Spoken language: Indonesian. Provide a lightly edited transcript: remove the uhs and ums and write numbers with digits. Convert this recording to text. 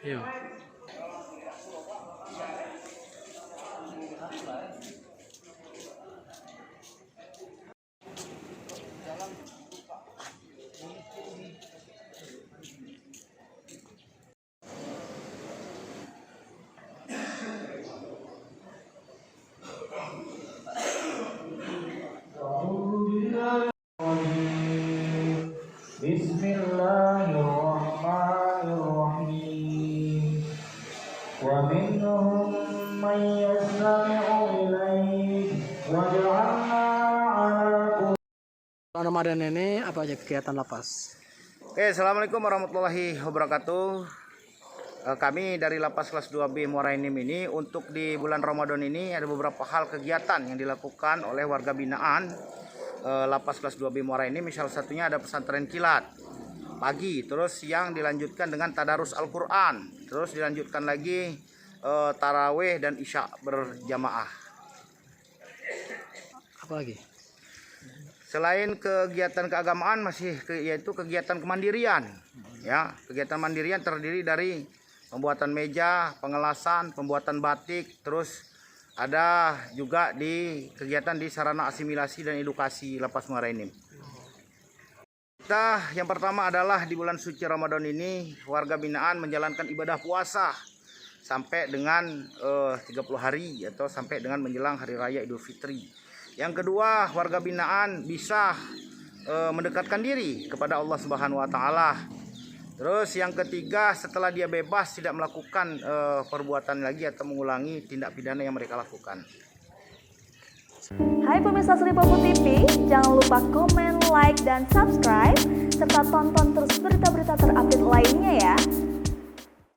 Iya. Bismillahirrahmanirrahim. Wa minhum man yastami'u ilaik wa ja'alna 'ala Ramadan ini apa aja kegiatan lapas? Oke, assalamualaikum warahmatullahi wabarakatuh. Kami dari Lapas kelas 2B Muara Enim ini untuk di bulan Ramadan ini ada beberapa hal kegiatan yang dilakukan oleh warga binaan Lapas kelas 2B Muara Enim. Misal satunya ada pesantren kilat pagi, terus siang dilanjutkan dengan tadarus Al-Quran, terus dilanjutkan lagi taraweh dan isya berjamaah. Apa lagi? Selain kegiatan keagamaan yaitu kegiatan kemandirian. Ya, kegiatan mandirian terdiri dari pembuatan meja, pengelasan, pembuatan batik, terus ada juga di kegiatan di sarana asimilasi dan edukasi Lapas Muara Enim. Yang pertama adalah di bulan suci Ramadan ini warga binaan menjalankan ibadah puasa sampai dengan 30 hari atau sampai dengan menjelang hari raya Idul Fitri. Yang kedua, warga binaan bisa mendekatkan diri kepada Allah Subhanahu wa taala. Terus yang ketiga, setelah dia bebas tidak melakukan perbuatan lagi atau mengulangi tindak pidana yang mereka lakukan. Hai pemirsa Sri Popo TV, jangan lupa komen, like, dan subscribe serta tonton terus berita-berita terupdate lainnya ya.